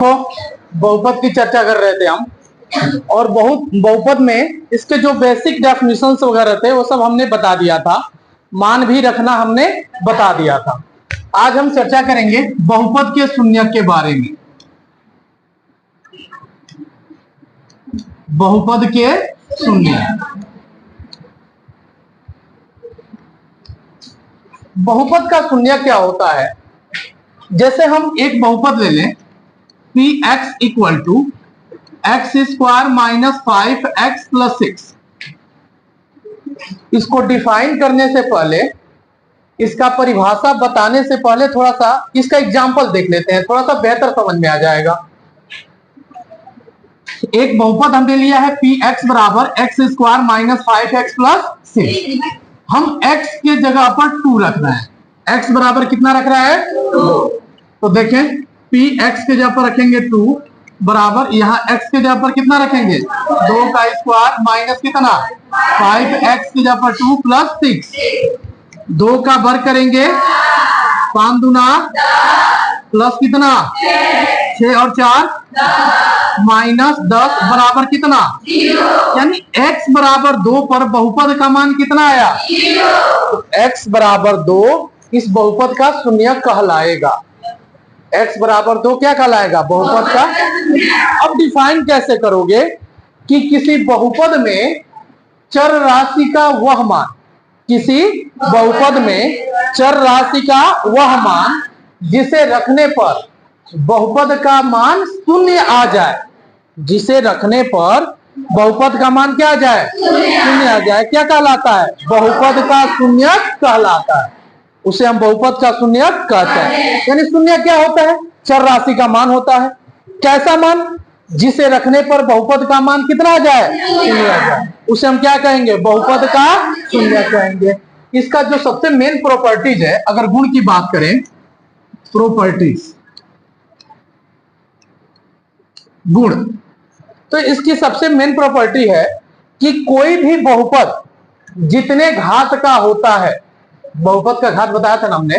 तो बहुपद की चर्चा कर रहे थे हम, और बहुपद में इसके जो बेसिक डेफिनेशंस वगैरह थे वो सब हमने बता दिया था, मान भी रखना हमने बता दिया था। आज हम चर्चा करेंगे बहुपद के शून्यक के बारे में। बहुपद के शून्यक, बहुपद का शून्यक क्या होता है? जैसे हम एक बहुपद ले लें, p x equal to x square minus 5x plus 6। इसको डिफाइन करने से पहले, इसका परिभाषा बताने से पहले थोड़ा सा इसका एग्जाम्पल देख लेते हैं, थोड़ा सा बेहतर समझ में आ जाएगा। एक बहुपद हमने लिया है पी एक्स बराबर x square minus 5x plus 6। हम x के जगह पर 2 रख रहे हैं। x बराबर कितना रख रहा है? 2। तो देखें, पी एक्स के जगह पर रखेंगे 2 बराबर, यहाँ x के जगह पर कितना रखेंगे? 2 का स्क्वायर माइनस कितना? 5x की जगह पर 2 प्लस 6। 2 का वर्ग करेंगे, 5 दूना प्लस कितना? 6 और 4 माइनस 10 बराबर कितना? यानी x बराबर 2 पर बहुपद का मान कितना आया? तो x बराबर 2 इस बहुपद का शून्यक कहलाएगा। x बराबर 2 क्या कहलाएगा? बहुपद का। अब डिफाइन कैसे करोगे कि किसी बहुपद में चर राशि का वह मान, किसी बहुपद में चर राशि का वह मान जिसे रखने पर बहुपद का मान शून्य आ जाए, जिसे रखने पर बहुपद का मान क्या आ जाए? शून्य आ जाए, क्या कहलाता है? बहुपद का शून्यक कहलाता है। उसे हम बहुपद का शून्यक कहते हैं। यानी शून्य क्या होता है? चर राशि का मान होता है। कैसा मान? जिसे रखने पर बहुपद का मान कितना आ जाए? शून्य आ जाए। उसे हम क्या कहेंगे? बहुपद का शून्य कहेंगे। इसका जो सबसे मेन प्रॉपर्टीज है, अगर गुण की बात करें, प्रॉपर्टीज गुण, तो इसकी सबसे मेन प्रॉपर्टी है कि कोई भी बहुपद जितने घात का होता है, बहुपद का घात बताया था ना हमने,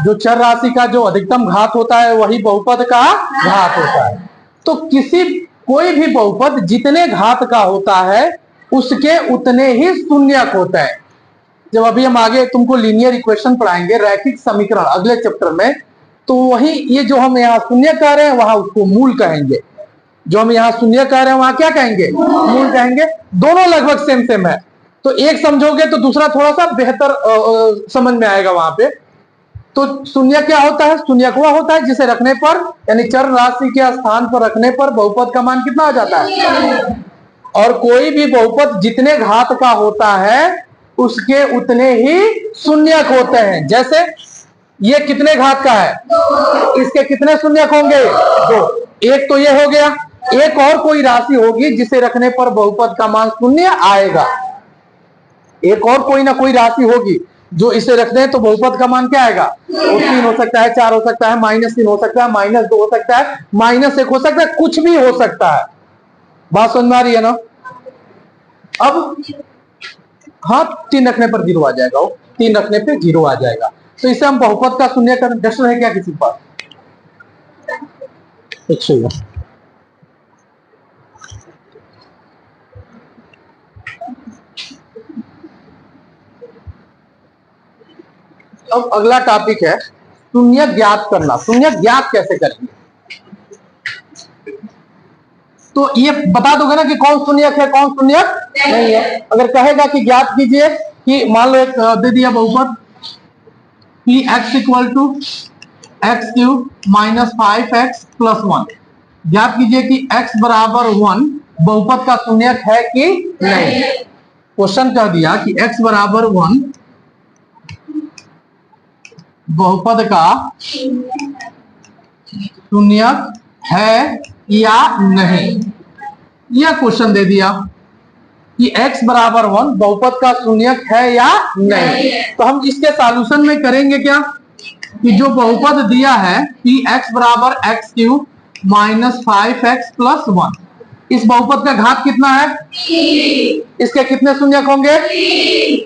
जो चर राशि का जो अधिकतम घात होता है वही बहुपद का घात होता है। तो कोई भी बहुपद जितने घात का होता है उसके उतने ही शून्यक होता है। जब अभी हम आगे तुमको लीनियर इक्वेशन पढ़ाएंगे, रैखिक समीकरण, अगले चैप्टर में, तो वही ये जो हम यहाँ शून्य कह रहे हैं वहां उसको मूल कहेंगे। जो हम यहाँ शून्य कह रहे हैं वहां क्या कहेंगे? मूल कहेंगे। दोनों लगभग सेम सेम है, तो एक समझोगे तो दूसरा थोड़ा सा बेहतर समझ में आएगा वहां पे। तो शून्य क्या होता है? शून्यक वह होता है जिसे रखने पर, यानी चर राशि के स्थान पर रखने पर बहुपद का मान कितना आ जाता है। और कोई भी बहुपद जितने घात का होता है उसके उतने ही शून्यक होते हैं। जैसे ये कितने घात का है? इसके कितने शून्यक होंगे? 2। एक तो ये हो गया, एक और कोई राशि होगी जिसे रखने पर बहुपद का मान शून्य आएगा। एक और कोई ना कोई राशि होगी जो इसे रखते हैं तो बहुपद का मान क्या आएगा? वो 3 हो सकता है, 4 हो सकता है, -3 हो सकता है, -2 हो सकता है, -1 हो सकता है, कुछ भी हो सकता है। बात समझ में आ रही है ना? अब हाँ, 3 रखने पर 0 आ जाएगा, वो 3 रखने पे 0 आ जाएगा। तो इसे हम बहुपद का शून्य कर। प्रश्न है क्या किसी पास? अब अगला टॉपिक है शून्यक ज्ञात करना। शून्यक ज्ञात कैसे करेंगे? तो ये बता दोगे ना कि कौन शून्यक है, कौन शून्यक नहीं है। अगर कहेगा कि ज्ञात कीजिए, कि मान लो एक दे दिया बहुपद p x equal to x cube minus 5x plus 1। ज्ञात कीजिए कि x बराबर 1 बहुपद का शून्यक है कि नहीं। क्वेश्चन कह दिया कि x बराबर 1 बहुपद का शून्यक है या नहीं। यह क्वेश्चन दे दिया कि x बराबर 1 बहुपद का शून्यक है या नहीं। तो हम इसके सॉल्यूशन में करेंगे क्या कि जो बहुपद दिया है कि x बराबर x cube minus 5x plus 1, इस बहुपद का घात कितना है? इसके कितने शून्यक होंगे?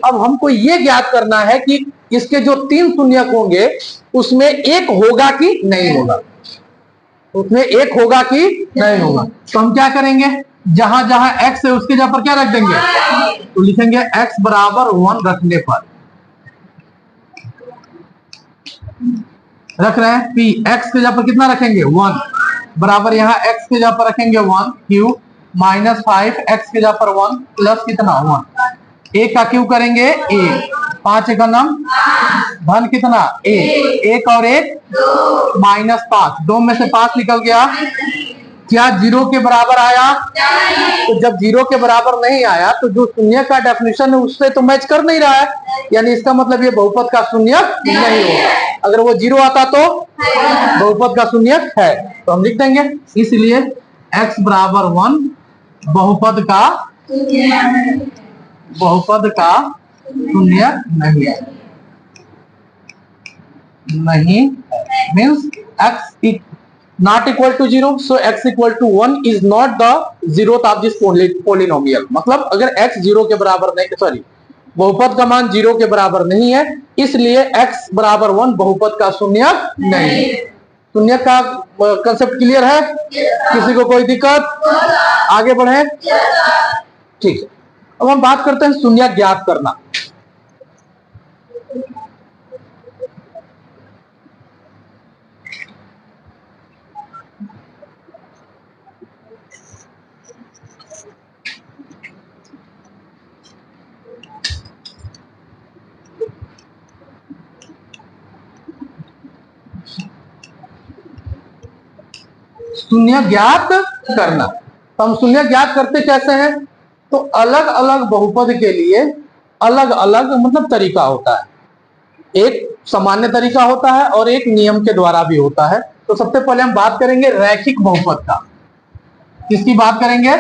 अब हमको ये ज्ञात करना है कि इसके जो 3 शून्यक होंगे उसमें एक होगा कि नहीं होगा। उसमें एक होगा कि नहीं होगा। तो हम क्या करेंगे, जहां जहां x है उसके जगह पर क्या रख देंगे, तो लिखेंगे x बराबर 1 रखने पर रख रहे हैं p, x के जगह पर कितना रखेंगे 1 बराबर यहाँ x के जगह पर रखेंगे 1 q माइनस 5 x के जगह पर 1 प्लस कितना 1, एक का क्यू करेंगे a, 5 का नाम धन कितना a, एक और एक माइनस 5, 2 में से 5 निकल गया, क्या 0 के बराबर आया, तो जब 0 के बराबर नहीं आया तो जो शून्य का डेफिनेशन है उससे तो मैच कर नहीं रहा है, यानी इसका मतलब ये बहुपद का शून्य नहीं होगा। अगर वो 0 आता तो बहुपद का शून्य है, तो हम लिख देंगे इसलिए x बराबर 1 बहुपद का शून्य नहीं means x not equal to 0, so x equal to 1 is not the zeroth of this polynomial। मतलब अगर x 0 के बराबर नहीं, सॉरी बहुपद का मान 0 के बराबर नहीं है, इसलिए x बराबर 1 बहुपद का शून्य नहीं है। शून्य का कंसेप्ट क्लियर है, किसी को कोई दिक्कत, आगे बढ़े, ठीक है। अब हम बात करते हैं शून्य ज्ञात करना। शून्य ज्ञात करना, तो हम शून्य ज्ञात करते कैसे हैं, तो अलग अलग बहुपद के लिए अलग अलग मतलब तरीका होता है, एक सामान्य तरीका होता है और एक नियम के द्वारा भी होता है। तो सबसे पहले हम बात करेंगे रैखिक बहुपद का। किसकी बात करेंगे,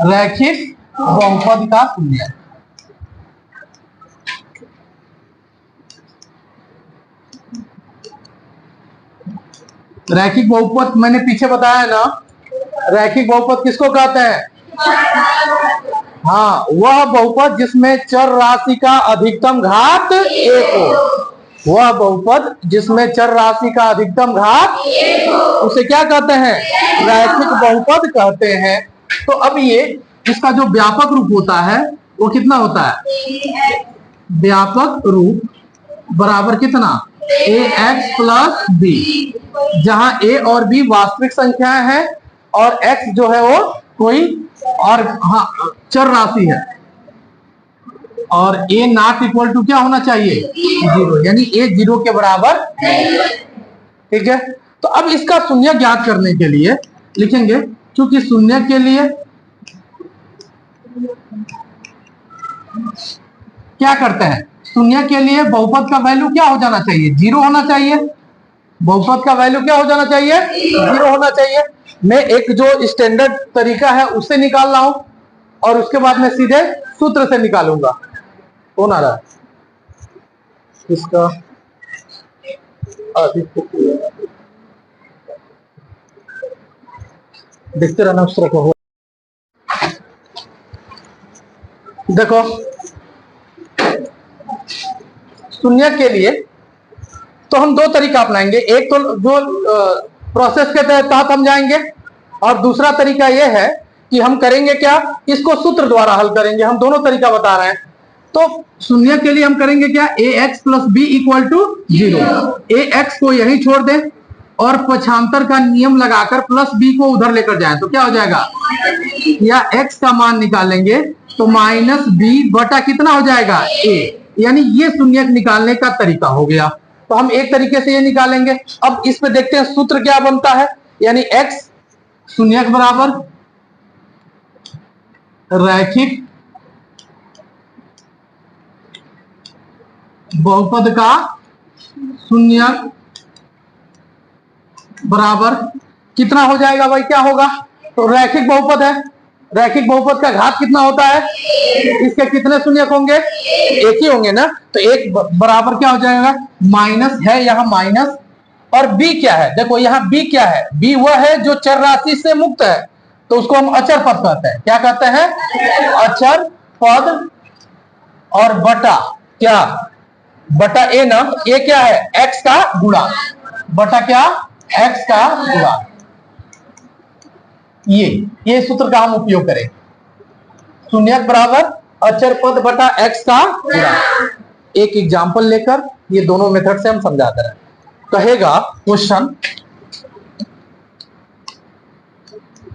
रैखिक बहुपद का शून्य। रैखिक बहुपद मैंने पीछे बताया ना, रैखिक बहुपद किसको कहते हैं, हाँ वह बहुपद जिसमें चर राशि का अधिकतम घात 1 हो, वह बहुपद जिसमें चर राशि का अधिकतम घात उसे क्या कहते हैं, रैखिक बहुपद कहते हैं। तो अब ये इसका जो व्यापक रूप होता है वो कितना होता है, व्यापक रूप बराबर कितना ax प्लस b, जहां a और b वास्तविक संख्याएं हैं और x जो है वो कोई और हाँ चर राशि है, और a नॉट इक्वल टू क्या होना चाहिए 0, यानी a 0 के बराबर, ठीक है। तो अब इसका शून्य ज्ञात करने के लिए लिखेंगे, क्योंकि शून्य के लिए क्या करते हैं, शून्य के लिए बहुपद का वैल्यू क्या हो जाना चाहिए, 0 होना चाहिए, बहुपद का वैल्यू क्या हो जाना चाहिए 0 होना चाहिए। मैं एक जो स्टैंडर्ड तरीका है उससे निकाल रहा हूं और उसके बाद मैं सीधे सूत्र से निकालूंगा। कौन आ रहा है इसका, देखते रहना उस तरह को। देखो शून्य के लिए तो हम दो तरीका अपनाएंगे, एक तो जो प्रोसेस के तहत हम जाएंगे और दूसरा तरीका यह है कि हम करेंगे क्या, इसको सूत्र द्वारा हल करेंगे। हम दोनों तरीका बता रहे हैं। तो शून्य के लिए हम करेंगे क्या, ax plus b equal to 0, ax को यही छोड़ दें और पक्षांतर का नियम लगाकर प्लस बी को उधर लेकर जाएं तो क्या हो जाएगा, या x का मान निकालेंगे तो माइनस बी बटा कितना हो जाएगा a, यानी ये शून्य निकालने का तरीका हो गया। तो हम एक तरीके से ये निकालेंगे। अब इस पे देखते हैं सूत्र क्या बनता है, यानी x शून्य के बराबर रैखिक बहुपद का शून्य बराबर कितना हो जाएगा भाई, क्या होगा, तो रैखिक बहुपद है, रैखिक बहुपद का घात कितना होता है, इसके कितने शून्य होंगे, एक ही होंगे ना, तो एक बराबर क्या हो जाएगा, माइनस है यहाँ माइनस, और b क्या है, देखो यहाँ b क्या है, b वह है जो चर राशि से मुक्त है, तो उसको हम अचर पद कहते हैं। क्या कहते हैं, अचर पद, और बटा क्या, बटा a ना, a क्या है x का गुणा, बटा क्या x का गुणा। ये सूत्र का हम उपयोग करेंगे। शून्यक बराबर अचर पद बटा x का गुणा। एक एग्जाम्पल लेकर ये दोनों मेथड से हम समझाते रहे। कहेगा क्वेश्चन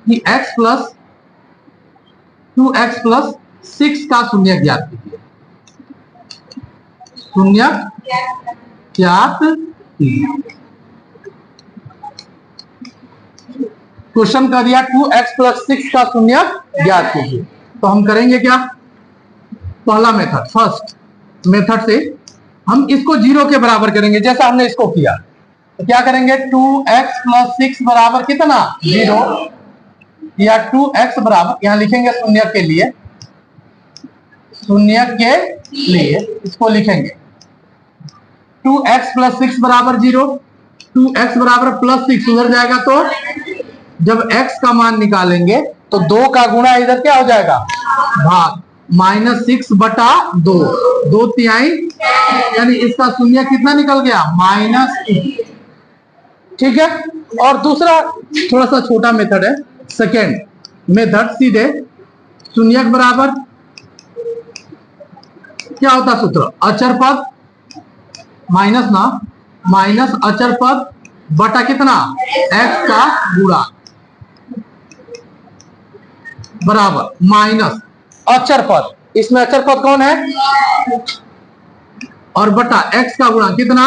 कि x प्लस 2x प्लस 6 का शून्यक ज्ञात कीजिए। शून्यक ज्ञात कीजिए। क्वेश्चन कर दिया 2x प्लस 6 का शून्यक ज्ञात कीजिए। तो हम करेंगे क्या? पहला मेथड, फर्स्ट मेथड से हम इसको 0 के बराबर करेंगे, जैसा हमने इसको किया। तो क्या करेंगे? 2x प्लस 6 बराबर कितना? 0, या 2x बराबर, यहां लिखेंगे शून्यक के लिए, शून्यक के लिए इसको लिखेंगे 2x प्लस 6 बराबर 0, 2x बराबर प्लस 6 उधर जाएगा, तो जब x का मान निकालेंगे तो 2 का गुणा इधर क्या हो जाएगा? भाग, -6 बटा 2, 2 तिहाई, यानी इसका शून्य कितना निकल गया? -1। ठीक है। और दूसरा थोड़ा सा छोटा मेथड है, सेकेंड मेथड, सीधे शून्यक बराबर क्या होता है सूत्र? अचर पद माइनस माइनस अचर पद बटा कितना? x का गुणा बराबर माइनस अचर पद, इसमें अचर पद कौन है? और बटा x का गुणा कितना?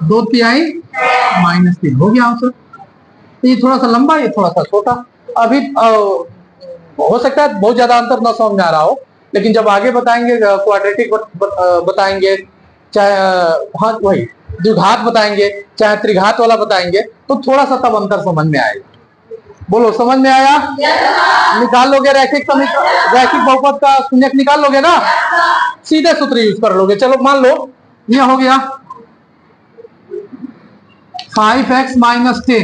2 तिहाई -3 हो गया आंसर। ये थोड़ा सा लंबा, ये थोड़ा सा छोटा। अभी हो सकता है बहुत ज्यादा अंतर न समझ में आ रहा हो, लेकिन जब आगे बताएंगे, क्वाड्रेटिक बताएंगे, चाहे हाँ वही द्विघात बताएंगे, चाहे त्रिघात वाला बताएंगे, तो थोड़ा सा तब अंतर समझ में आएगा। बोलो, समझ में आया? निकाल लोगे रैखिक बहुपद का शून्यक निकाल लोगे ना? सीधे सूत्र यूज कर लोगे। चलो मान लो यह हो गया 5x माइनस 10,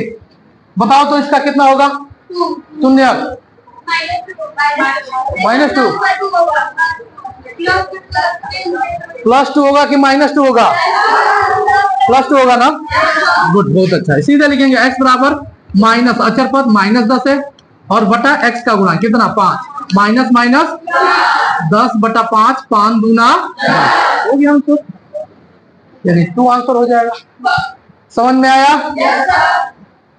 बताओ तो इसका कितना होगा? शून्यक -2 +2 होगा कि -2 होगा? +2 होगा ना? गुड, बहुत अच्छा है। सीधे लिखेंगे x बराबर माइनस अचर पद -10 है, और बटा x का गुणा कितना? 5, माइनस माइनस 10 बटा 5, 5 दूना 10 हो गया आंसर, यानी 2 आंसर हो जाएगा। समझ में आया?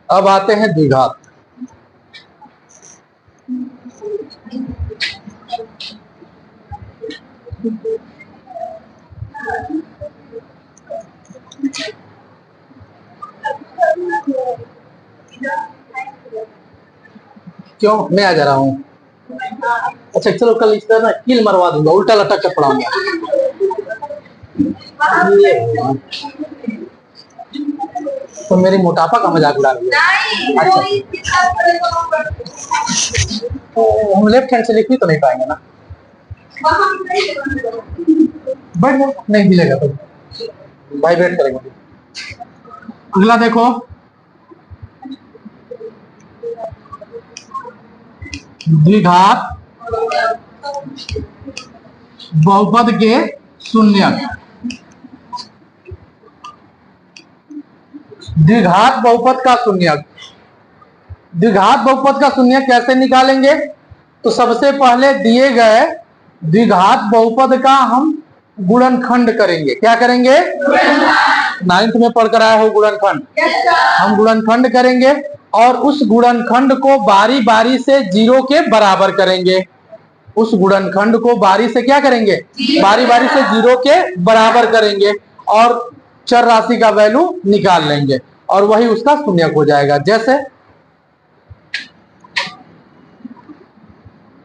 अब आते हैं द्विघात। क्यों? मैं आ जा रहा हूँ। अच्छा चलो, कल इस तरह ना कील मरवा दूंगा, उल्टा लटक कर पढ़ाऊंगा। तो मेरी मोटापा का मजाक उड़ा रही है। अच्छा, तो हम लेफ्ट हैंड से लिख भी तो नहीं पाएंगे ना? बढ़ जाओ, नहीं मिलेगा तो वाइब्रेट करेंगे। अगला देखो, द्विघात बहुपद के शून्यक। द्विघात बहुपद का शून्यक, द्विघात बहुपद का शून्यक कैसे निकालेंगे? तो सबसे पहले दिए गए द्विघात बहुपद का हम गुणनखंड करेंगे। क्या करेंगे? 9th में पढ़कर आया हो गुणनखंड। हम गुणनखंड करेंगे और उस गुणनखंड को बारी बारी से 0 के बराबर करेंगे। उस गुणनखंड को बारी से क्या करेंगे? बारी बारी से 0 के बराबर करेंगे और चर राशि का वैल्यू निकाल लेंगे, और वही उसका शून्यक हो जाएगा। जैसे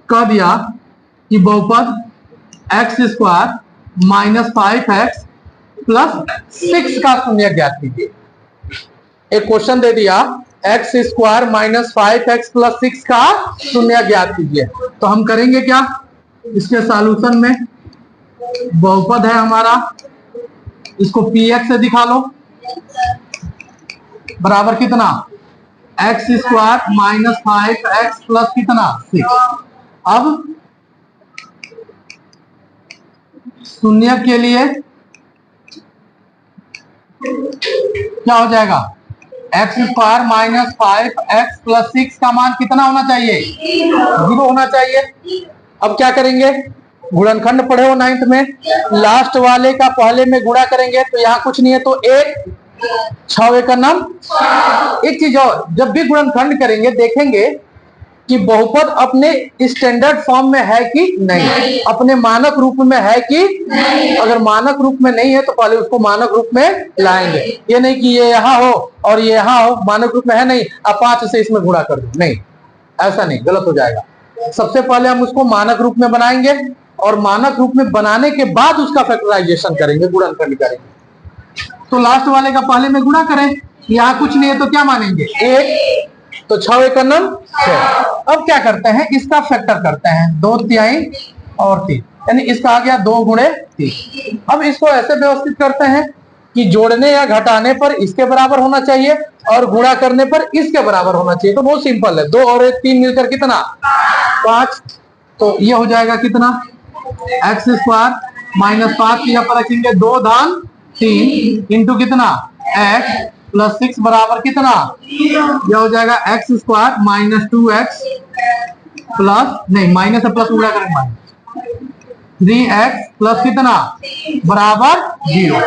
कह दिया कि बहुपद x² माइनस 5x प्लस 6 का शून्यक ज्ञात कीजिए। एक क्वेश्चन दे दिया x² माइनस 5x प्लस 6 का शून्यक ज्ञात कीजिए। तो हम करेंगे क्या? इसके सॉल्यूशन में बहुपद है हमारा, इसको px से दिखा लो, बराबर कितना? x² माइनस 5x प्लस कितना? 6। अब शून्य के लिए क्या हो जाएगा? X square minus 5x plus 6 का मान कितना होना चाहिए? 0 होना चाहिए। अब क्या करेंगे? गुणनखंड पढ़े हो 9th में, लास्ट वाले का पहले में गुणा करेंगे तो यहाँ कुछ नहीं है तो 1 6 का नाम। एक चीज और, जब भी गुणनखंड करेंगे देखेंगे कि बहुपद अपने स्टैंडर्ड फॉर्म में है कि नहीं, अपने मानक रूप में है कि नहीं। अगर मानक रूप में नहीं है तो पहले उसको मानक रूप में लाएंगे। ये नहीं कि ये यहाँ हो और ये यहाँ हो, मानक रूप में है नहीं, अब 5 से इसमें गुणा कर दो, नहीं, ऐसा नहीं, गलत हो जाएगा। सबसे पहले हम उसको मानक रूप में बनाएंगे और मानक रूप में बनाने के बाद उसका फैक्टराइजेशन करेंगे, गुणनखंड करेंगे। तो लास्ट वाले का पहले में गुणा करें, यहाँ कुछ नहीं है तो क्या मानेंगे? 1, तो 6 का नाम 6। अब क्या करते हैं? इसका फैक्टर करते हैं, 2 तिहाई और 3, यानी इसका आ गया 2 गुणे 3। अब इसको ऐसे व्यवस्थित करते हैं कि जोड़ने या घटाने पर इसके बराबर होना चाहिए और गुणा करने पर इसके बराबर होना चाहिए। तो बहुत सिंपल है, 2 और 3 मिलकर कितना? 5। तो ये हो जाएगा कितना? एक्स स्क्वायर माइनस 5 यहाँ पर रखेंगे 2 धान 3 इंटू कितना? x प्लस 6 बराबर कितना? यह हो जाएगा x square minus 2x plus, नहीं माइनस से प्लस उड़ा करेंगे, 3x प्लस कितना? बराबर 0।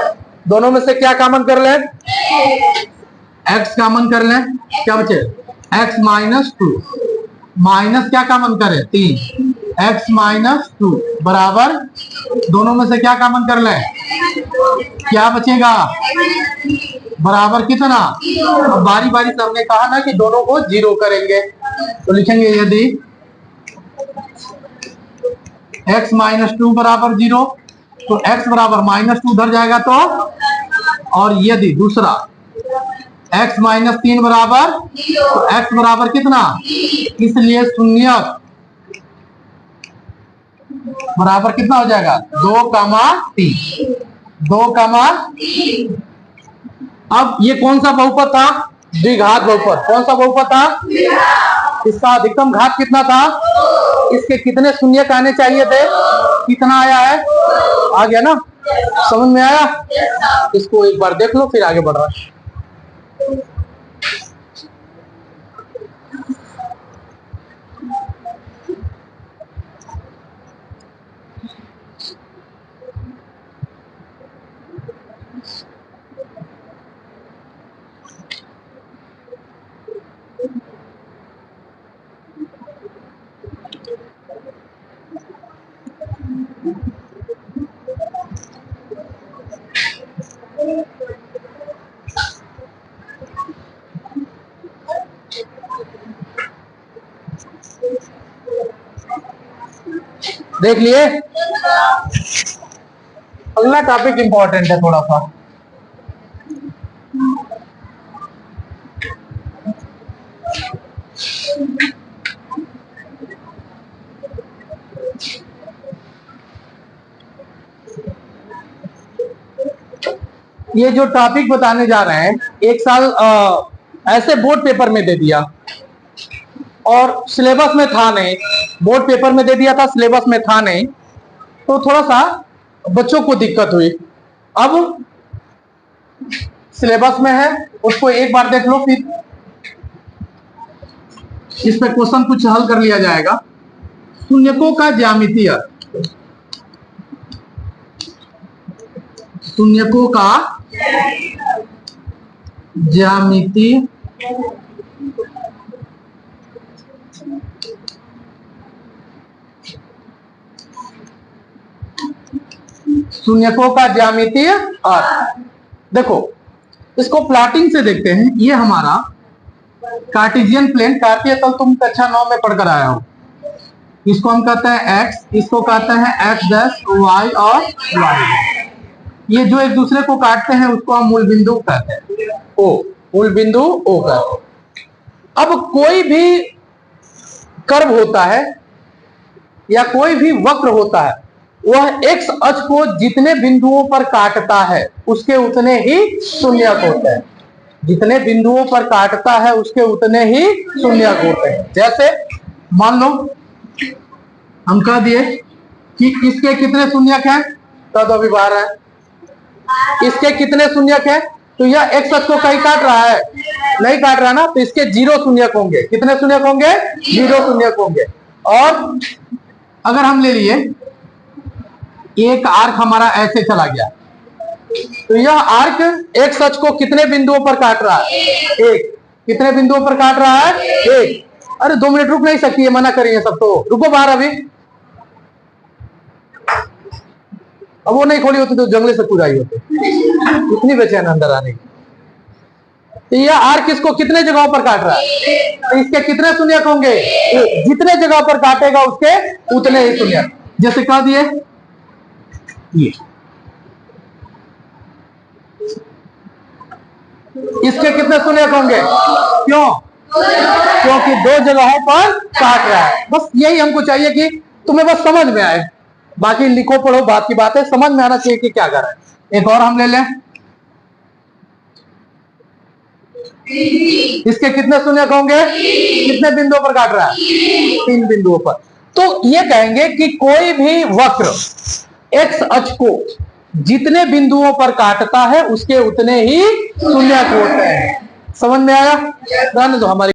दोनों में से क्या कॉमन कर लें? x कॉमन कर लें, क्या बचे? x माइनस 2 माइनस क्या कॉमन करें? 3, x माइनस 2 बराबर, दोनों में से क्या कॉमन कर लें? क्या बचेगा? बराबर कितना? अब बारी बारी से हमने कहा ना कि दोनों को 0 करेंगे, तो लिखेंगे यदि x माइनस 2 बराबर 0 तो x बराबर माइनस 2 उधर जाएगा तो, और यदि दूसरा x माइनस 3 बराबर तो x बराबर कितना? इसलिए शून्य बराबर कितना हो जाएगा? 2, 3। अब ये कौन सा बहुपद था? द्विघात बहुपद। कौन सा बहुपद था? इसका अधिकतम घात कितना था? इसके कितने शून्यक आने चाहिए थे? कितना आया है? आ गया ना? समझ में आया? इसको एक बार देख लो फिर आगे बढ़ रहा है। देख लिए? अगला टॉपिक इंपॉर्टेंट है थोड़ा सा। ये जो टॉपिक बताने जा रहे हैं, एक साल ऐसे बोर्ड पेपर में दे दिया और सिलेबस में था नहीं, बोर्ड पेपर में दे दिया था, सिलेबस में था नहीं, तो थोड़ा सा बच्चों को दिक्कत हुई। अब सिलेबस में है, उसको एक बार देख लो, फिर इस पे क्वेश्चन कुछ हल कर लिया जाएगा। शून्यकों का ज्यामितीय, शून्यकों का ज्यामिति शून्यकों का ज्यामितीय अर्थ। देखो इसको प्लॉटिंग से देखते हैं। ये हमारा कार्टेशियन प्लेन, कार्तीय तल तुम कक्षा 9 में पढ़कर आया हो। इसको हम कहते हैं x, इसको कहते हैं x डैश, y और y। ये जो एक दूसरे को काटते हैं उसको हम मूल बिंदु कहते हैं, ओ, मूल बिंदु ओ कहते हैं। अब कोई भी कर्व होता है या कोई भी वक्र होता है, वह x अक्ष को जितने बिंदुओं पर काटता है उसके उतने ही शून्यक होते हैं। जितने बिंदुओं पर काटता है उसके उतने ही शून्यक होते हैं। जैसे मान लो हम कह दिए कि इसके कितने शून्यक हैं, तद अभिभार है। इसके कितने शून्यक हैं? तो यह एक्स अक्ष को कहीं काट रहा है? नहीं काट रहा ना, तो इसके 0 शून्यक होंगे। कितने शून्यक होंगे? 0 शून्यक होंगे। और अगर हम ले लिए एक आर्क हमारा ऐसे चला गया, तो यह आर्क एक्स अक्ष को कितने बिंदुओं पर काट रहा है? एक। कितने बिंदुओं पर काट रहा है? एक। अरे 2 मिनट रुक नहीं सकती है, मना करिए सब, तो रुको बाहर अभी। अब वो नहीं खोली होती तो जंगले से कूद आई होती, इतनी बेचैन अंदर आने की। तो यह आर्क इसको कितने जगहों पर काट रहा है? तो इसके कितने शून्यक होंगे? जितने जगह पर काटेगा उसके उतने ही शून्यक। जैसे कह दिए ये, इसके कितने शून्यक होंगे? क्यों? क्योंकि 2 जगहों पर काट रहा है। बस यही हमको चाहिए कि तुम्हें बस समझ में आए, बाकी लिखो पढ़ो बात की बात है, समझ में आना चाहिए कि क्या कर रहा है। एक और हम ले लें, इसके कितने शून्यक होंगे? कितने बिंदुओं पर काट रहा है? 3 बिंदुओं पर। तो ये कहेंगे कि कोई भी वक्र एक्स अक्ष को जितने बिंदुओं पर काटता है उसके उतने ही शून्यक होते हैं। समझ में आया? रहने दो हमारी